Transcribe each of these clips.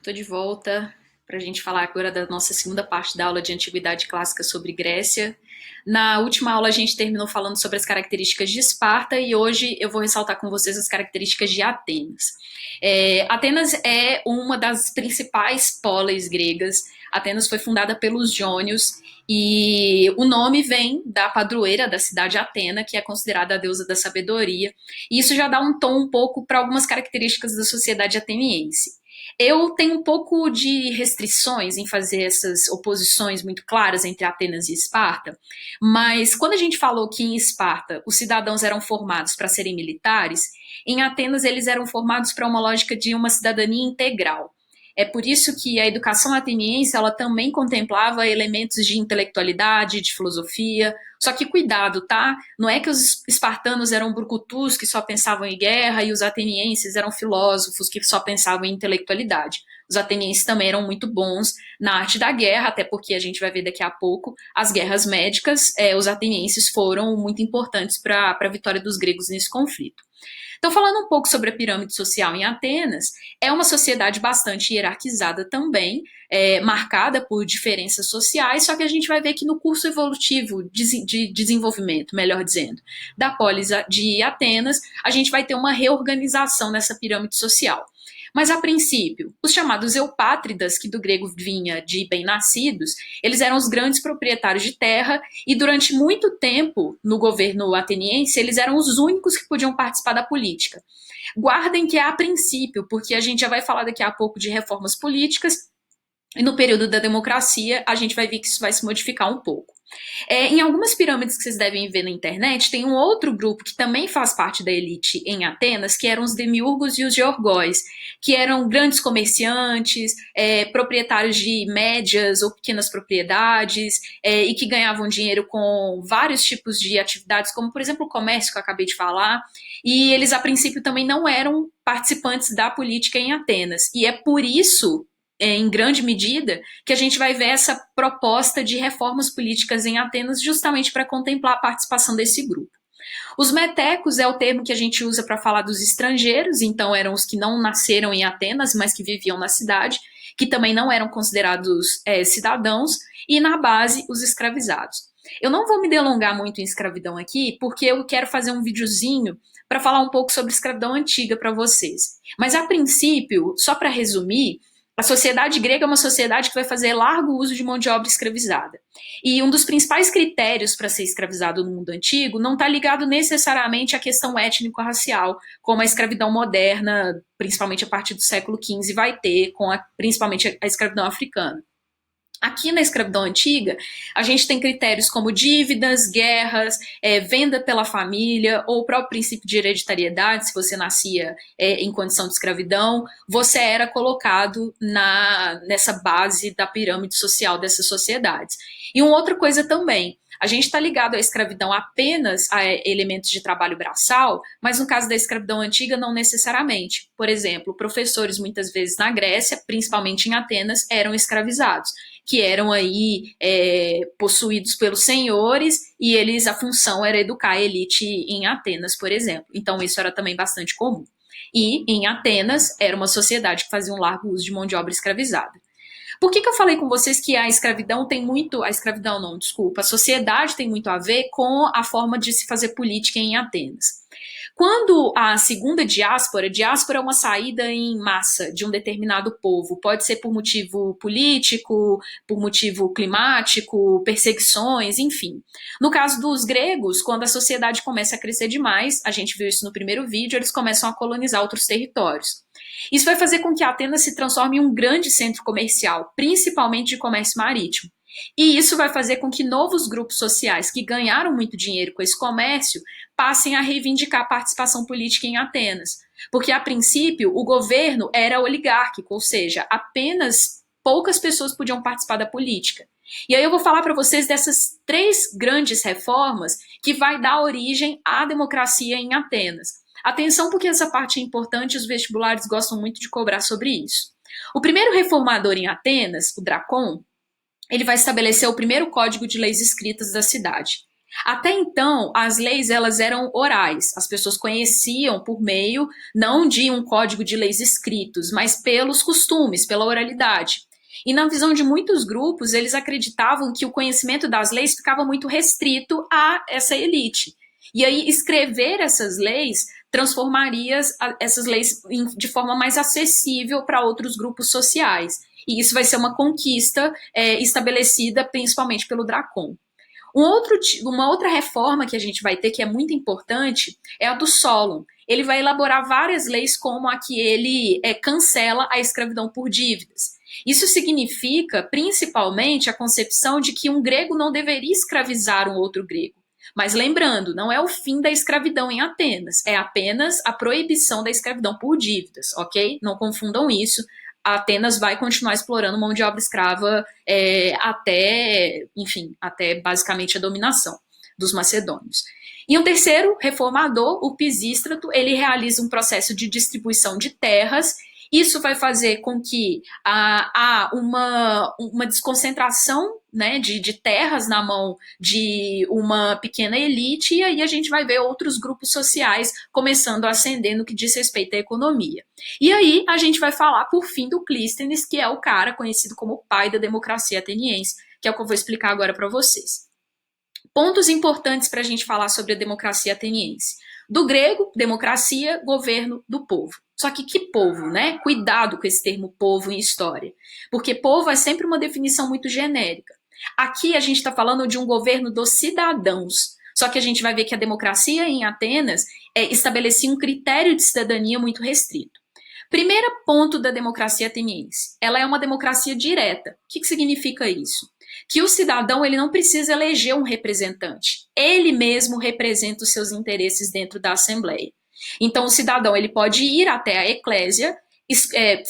Estou de volta para a gente falar agora da nossa segunda parte da aula de Antiguidade Clássica sobre Grécia. Na última aula a gente terminou falando sobre as características de Esparta e hoje eu vou ressaltar com vocês as características de Atenas. Atenas é uma das principais polis gregas. Atenas foi fundada pelos jônios e o nome vem da padroeira da cidade Atena, que é considerada a deusa da sabedoria. E isso já dá um tom um pouco para algumas características da sociedade ateniense. Eu tenho um pouco de restrições em fazer essas oposições muito claras entre Atenas e Esparta, mas quando a gente falou que em Esparta os cidadãos eram formados para serem militares, em Atenas eles eram formados para uma lógica de uma cidadania integral. É por isso que a educação ateniense ela também contemplava elementos de intelectualidade, de filosofia. Só que cuidado, tá? Não é que os espartanos eram brucutus que só pensavam em guerra e os atenienses eram filósofos que só pensavam em intelectualidade. Os atenienses também eram muito bons na arte da guerra, até porque a gente vai ver daqui a pouco as guerras médicas. Os atenienses foram muito importantes para a vitória dos gregos nesse conflito. Então, falando um pouco sobre a pirâmide social em Atenas, é uma sociedade bastante hierarquizada também, marcada por diferenças sociais, só que a gente vai ver que no curso evolutivo de desenvolvimento, melhor dizendo, da polis de Atenas, a gente vai ter uma reorganização nessa pirâmide social. Mas, a princípio, os chamados eupátridas, que do grego vinha de bem-nascidos, eles eram os grandes proprietários de terra e durante muito tempo no governo ateniense eles eram os únicos que podiam participar da política. Guardem que é a princípio, porque a gente já vai falar daqui a pouco de reformas políticas e no período da democracia a gente vai ver que isso vai se modificar um pouco. Em algumas pirâmides que vocês devem ver na internet, tem um outro grupo que também faz parte da elite em Atenas, que eram os demiurgos e os georgóis, que eram grandes comerciantes, proprietários de médias ou pequenas propriedades, e que ganhavam dinheiro com vários tipos de atividades, como, por exemplo, o comércio que eu acabei de falar, e eles, a princípio, também não eram participantes da política em Atenas. E é por isso em grande medida, que a gente vai ver essa proposta de reformas políticas em Atenas justamente para contemplar a participação desse grupo. Os metecos é o termo que a gente usa para falar dos estrangeiros, então eram os que não nasceram em Atenas, mas que viviam na cidade, que também não eram considerados cidadãos, e na base, os escravizados. Eu não vou me delongar muito em escravidão aqui, porque eu quero fazer um videozinho para falar um pouco sobre escravidão antiga para vocês. Mas a princípio, só para resumir, a sociedade grega é uma sociedade que vai fazer largo uso de mão de obra escravizada. E um dos principais critérios para ser escravizado no mundo antigo não está ligado necessariamente à questão étnico-racial, como a escravidão moderna, principalmente a partir do século XV, vai ter, principalmente a escravidão africana. Aqui na escravidão antiga, a gente tem critérios como dívidas, guerras, venda pela família, ou o próprio princípio de hereditariedade, se você nascia em condição de escravidão, você era colocado nessa base da pirâmide social dessas sociedades. E uma outra coisa também, a gente está ligado à escravidão apenas a elementos de trabalho braçal, mas no caso da escravidão antiga, não necessariamente. Por exemplo, professores muitas vezes na Grécia, principalmente em Atenas, eram escravizados, que eram aí possuídos pelos senhores e a função era educar a elite em Atenas, por exemplo. Então isso era também bastante comum. E em Atenas era uma sociedade que fazia um largo uso de mão de obra escravizada. Por que eu falei com vocês que a escravidão tem muito. A escravidão não, desculpa. A sociedade tem muito a ver com a forma de se fazer política em Atenas. Quando a segunda diáspora é uma saída em massa de um determinado povo, pode ser por motivo político, por motivo climático, perseguições, enfim. No caso dos gregos, quando a sociedade começa a crescer demais, a gente viu isso no primeiro vídeo, eles começam a colonizar outros territórios. Isso vai fazer com que Atenas se transforme em um grande centro comercial, principalmente de comércio marítimo. E isso vai fazer com que novos grupos sociais que ganharam muito dinheiro com esse comércio passem a reivindicar a participação política em Atenas. Porque, a princípio, o governo era oligárquico, ou seja, apenas poucas pessoas podiam participar da política. E aí eu vou falar para vocês dessas três grandes reformas que vai dar origem à democracia em Atenas. Atenção, porque essa parte é importante e os vestibulares gostam muito de cobrar sobre isso. O primeiro reformador em Atenas, o Dracon, ele vai estabelecer o primeiro código de leis escritas da cidade. Até então, as leis elas eram orais. As pessoas conheciam por meio não de um código de leis escritos, mas pelos costumes, pela oralidade. E na visão de muitos grupos, eles acreditavam que o conhecimento das leis ficava muito restrito a essa elite. E aí, escrever essas leis transformaria essas leis de forma mais acessível para outros grupos sociais. E isso vai ser uma conquista estabelecida principalmente pelo Dracon. Uma outra reforma que a gente vai ter, que é muito importante, é a do Solon. Ele vai elaborar várias leis, como a que ele cancela a escravidão por dívidas. Isso significa, principalmente, a concepção de que um grego não deveria escravizar um outro grego. Mas lembrando, não é o fim da escravidão em Atenas, é apenas a proibição da escravidão por dívidas, ok? Não confundam isso. Atenas vai continuar explorando mão de obra escrava até basicamente a dominação dos macedônios. E um terceiro reformador, o Pisístrato, ele realiza um processo de distribuição de terras. Isso vai fazer com que há uma desconcentração, né, de terras na mão de uma pequena elite, e aí a gente vai ver outros grupos sociais começando a ascender no que diz respeito à economia. E aí a gente vai falar, por fim, do Clístenes, que é o cara conhecido como o pai da democracia ateniense, que é o que eu vou explicar agora para vocês. Pontos importantes para a gente falar sobre a democracia ateniense. Do grego, democracia, governo do povo. Só que povo, né? Cuidado com esse termo povo em história. Porque povo é sempre uma definição muito genérica. Aqui a gente está falando de um governo dos cidadãos. Só que a gente vai ver que a democracia em Atenas estabelecia um critério de cidadania muito restrito. Primeiro ponto da democracia ateniense. Ela é uma democracia direta. O que significa isso? Que o cidadão ele não precisa eleger um representante. Ele mesmo representa os seus interesses dentro da Assembleia. Então, o cidadão ele pode ir até a eclésia,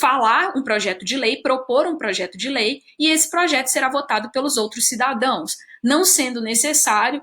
falar um projeto de lei, propor um projeto de lei, e esse projeto será votado pelos outros cidadãos, não sendo necessário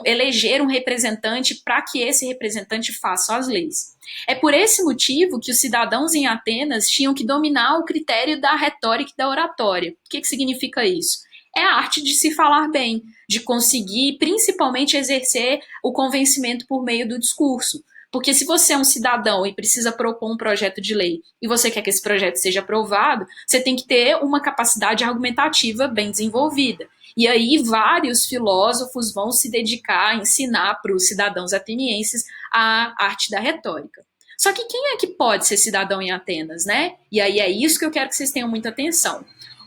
eleger um representante para que esse representante faça as leis. É por esse motivo que os cidadãos em Atenas tinham que dominar o critério da retórica e da oratória. O que significa isso? É a arte de se falar bem, de conseguir principalmente exercer o convencimento por meio do discurso. Porque se você é um cidadão e precisa propor um projeto de lei e você quer que esse projeto seja aprovado, você tem que ter uma capacidade argumentativa bem desenvolvida. E aí vários filósofos vão se dedicar a ensinar para os cidadãos atenienses a arte da retórica. Só que quem é que pode ser cidadão em Atenas, né? E aí é isso que eu quero que vocês tenham muita atenção.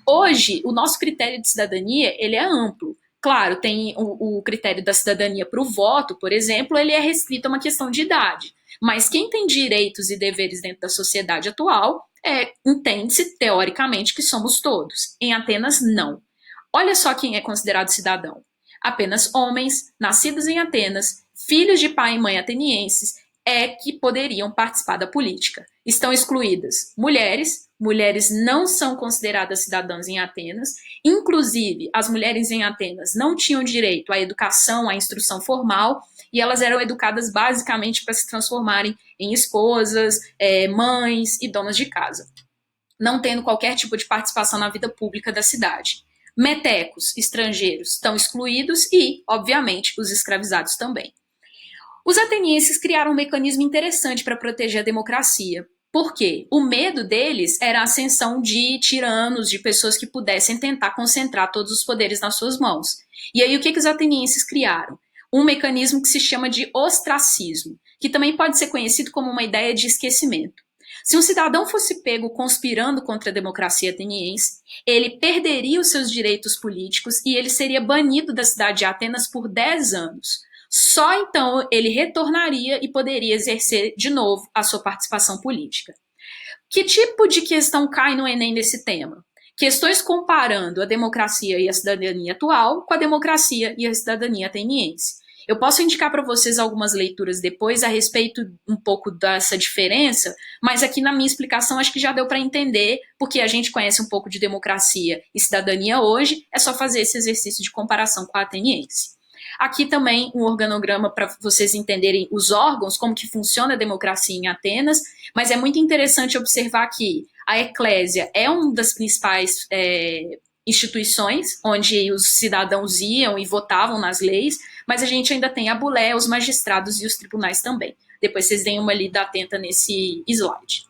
Hoje, o nosso critério de cidadania, ele é amplo. Claro, tem o critério da cidadania para o voto, por exemplo, ele é restrito a uma questão de idade. Mas quem tem direitos e deveres dentro da sociedade atual, entende-se, teoricamente, que somos todos. Em Atenas, não. Olha só quem é considerado cidadão. Apenas homens, nascidos em Atenas, filhos de pai e mãe atenienses, que poderiam participar da política. Estão excluídas mulheres não são consideradas cidadãs em Atenas, inclusive as mulheres em Atenas não tinham direito à educação, à instrução formal, e elas eram educadas basicamente para se transformarem em esposas, mães e donas de casa, não tendo qualquer tipo de participação na vida pública da cidade. Metecos, estrangeiros, estão excluídos e, obviamente, os escravizados também. Os atenienses criaram um mecanismo interessante para proteger a democracia. Por quê? O medo deles era a ascensão de tiranos, de pessoas que pudessem tentar concentrar todos os poderes nas suas mãos. E aí o que os atenienses criaram? Um mecanismo que se chama de ostracismo, que também pode ser conhecido como uma ideia de esquecimento. Se um cidadão fosse pego conspirando contra a democracia ateniense, ele perderia os seus direitos políticos e ele seria banido da cidade de Atenas por 10 anos. Só então ele retornaria e poderia exercer de novo a sua participação política. Que tipo de questão cai no Enem nesse tema? Questões comparando a democracia e a cidadania atual com a democracia e a cidadania ateniense. Eu posso indicar para vocês algumas leituras depois a respeito um pouco dessa diferença, mas aqui na minha explicação acho que já deu para entender, porque a gente conhece um pouco de democracia e cidadania hoje, é só fazer esse exercício de comparação com a ateniense. Aqui também um organograma para vocês entenderem os órgãos, como que funciona a democracia em Atenas, mas é muito interessante observar que a eclésia é uma das principais instituições onde os cidadãos iam e votavam nas leis, Mas a gente ainda tem a bulé, os magistrados e os tribunais também. Depois vocês deem uma lida atenta nesse slide.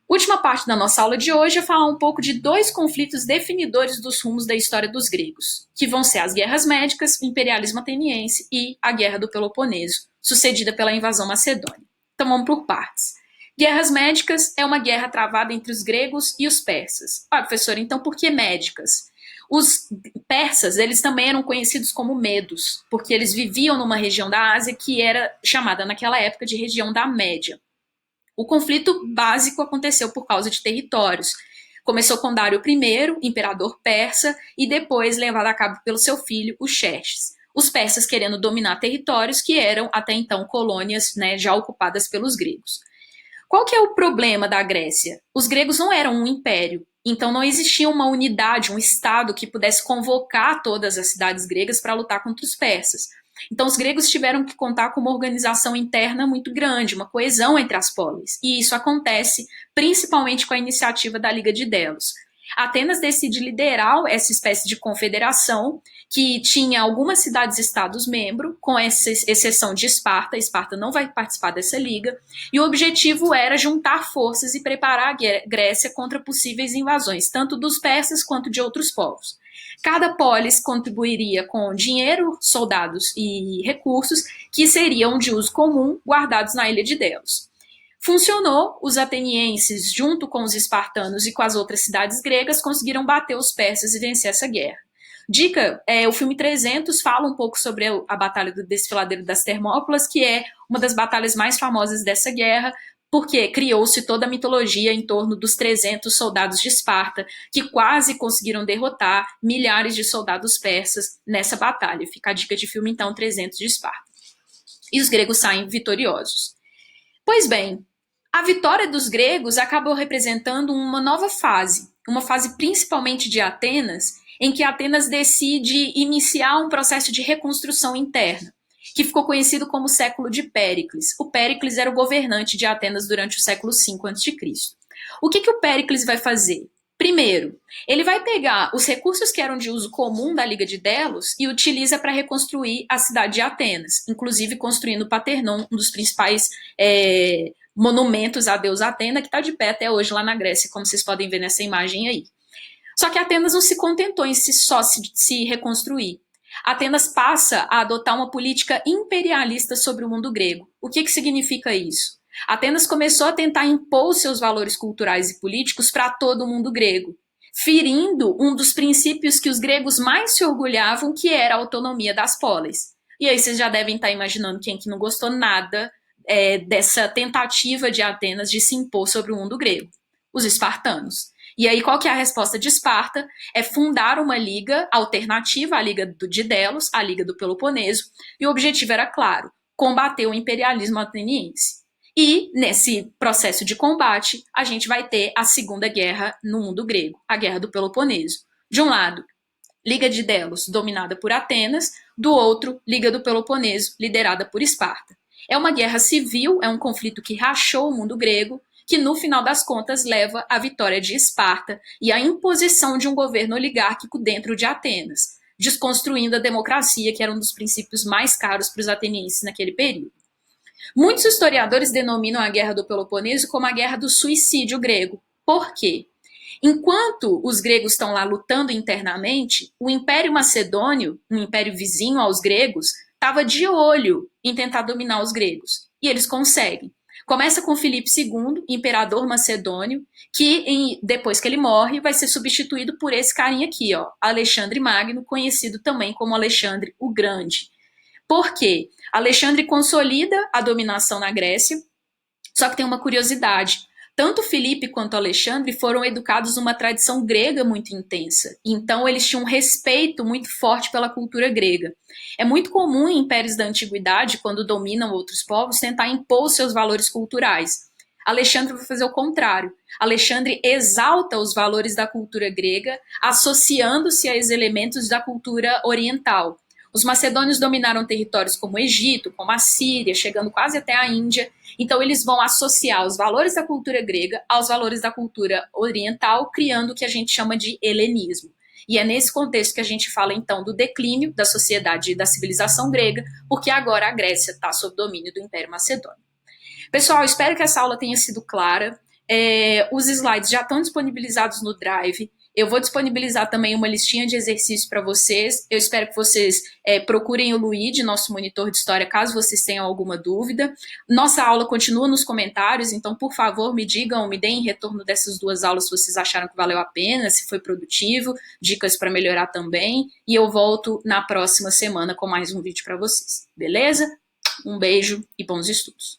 Última parte da nossa aula de hoje é falar um pouco de dois conflitos definidores dos rumos da história dos gregos, que vão ser as guerras médicas, o imperialismo ateniense e a Guerra do Peloponeso, sucedida pela invasão macedônia. Então vamos por partes. Guerras médicas é uma guerra travada entre os gregos e os persas. Ah, professor, então por que médicas? Os persas, eles também eram conhecidos como medos, porque eles viviam numa região da Ásia que era chamada naquela época de região da Média. O conflito básico aconteceu por causa de territórios. Começou com Dário I, imperador persa, e depois levado a cabo pelo seu filho, o Xerxes. Os persas querendo dominar territórios que eram até então colônias, né, já ocupadas pelos gregos. Qual que é o problema da Grécia? Os gregos não eram um império, então não existia uma unidade, um estado que pudesse convocar todas as cidades gregas para lutar contra os persas. Então os gregos tiveram que contar com uma organização interna muito grande, uma coesão entre as polis, e isso acontece principalmente com a iniciativa da Liga de Delos. Atenas decide liderar essa espécie de confederação que tinha algumas cidades-estados membro, com exceção de Esparta. Esparta não vai participar dessa liga, e o objetivo era juntar forças e preparar a Grécia contra possíveis invasões, tanto dos persas quanto de outros povos. Cada polis contribuiria com dinheiro, soldados e recursos que seriam de uso comum guardados na ilha de Delos. Funcionou, os atenienses, junto com os espartanos e com as outras cidades gregas, conseguiram bater os persas e vencer essa guerra. Dica, o filme 300 fala um pouco sobre a Batalha do Desfiladeiro das Termópilas, que é uma das batalhas mais famosas dessa guerra, porque criou-se toda a mitologia em torno dos 300 soldados de Esparta, que quase conseguiram derrotar milhares de soldados persas nessa batalha. Fica a dica de filme, então, 300 de Esparta. E os gregos saem vitoriosos. Pois bem, a vitória dos gregos acabou representando uma nova fase, uma fase principalmente de Atenas, em que Atenas decide iniciar um processo de reconstrução interna, que ficou conhecido como século de Péricles. O Péricles era o governante de Atenas durante o século V a.C. O que o Péricles vai fazer? Primeiro, ele vai pegar os recursos que eram de uso comum da Liga de Delos e utiliza para reconstruir a cidade de Atenas, inclusive construindo o Paternon, um dos principais monumentos à deusa Atena, que está de pé até hoje lá na Grécia, como vocês podem ver nessa imagem aí. Só que Atenas não se contentou em só se reconstruir. Atenas passa a adotar uma política imperialista sobre o mundo grego. O que significa isso? Atenas começou a tentar impor seus valores culturais e políticos para todo o mundo grego, ferindo um dos princípios que os gregos mais se orgulhavam, que era a autonomia das polis. E aí vocês já devem estar imaginando quem que não gostou nada dessa tentativa de Atenas de se impor sobre o mundo grego. Os espartanos. E aí, qual que é a resposta de Esparta? É fundar uma liga alternativa à Liga de Delos, a Liga do Peloponeso, e o objetivo era claro, combater o imperialismo ateniense. E, nesse processo de combate, a gente vai ter a Segunda Guerra no mundo grego, a Guerra do Peloponeso. De um lado, Liga de Delos, dominada por Atenas, do outro, Liga do Peloponeso, liderada por Esparta. É uma guerra civil, é um conflito que rachou o mundo grego, que no final das contas leva à vitória de Esparta e à imposição de um governo oligárquico dentro de Atenas, desconstruindo a democracia, que era um dos princípios mais caros para os atenienses naquele período. Muitos historiadores denominam a Guerra do Peloponeso como a Guerra do Suicídio grego. Por quê? Enquanto os gregos estão lá lutando internamente, o Império Macedônio, um império vizinho aos gregos, estava de olho em tentar dominar os gregos. E eles conseguem. Começa com Filipe II, imperador macedônio, que depois que ele morre, vai ser substituído por esse carinha aqui, ó, Alexandre Magno, conhecido também como Alexandre o Grande. Por quê? Alexandre consolida a dominação na Grécia, só que tem uma curiosidade. Tanto Filipe quanto Alexandre foram educados numa tradição grega muito intensa. Então, eles tinham um respeito muito forte pela cultura grega. É muito comum em impérios da antiguidade, quando dominam outros povos, tentar impor seus valores culturais. Alexandre vai fazer o contrário. Alexandre exalta os valores da cultura grega, associando-se a esses elementos da cultura oriental. Os macedônios dominaram territórios como o Egito, como a Síria, chegando quase até a Índia. Então eles vão associar os valores da cultura grega aos valores da cultura oriental, criando o que a gente chama de helenismo. E é nesse contexto que a gente fala, então, do declínio da sociedade e da civilização grega, porque agora a Grécia está sob domínio do Império Macedônio. Pessoal, espero que essa aula tenha sido clara. Os slides já estão disponibilizados no Drive. Eu vou disponibilizar também uma listinha de exercícios para vocês. Eu espero que vocês procurem o Luigi, nosso monitor de história, caso vocês tenham alguma dúvida. Nossa aula continua nos comentários, então, por favor, me digam, me deem retorno dessas duas aulas se vocês acharam que valeu a pena, se foi produtivo, dicas para melhorar também. E eu volto na próxima semana com mais um vídeo para vocês. Beleza? Um beijo e bons estudos.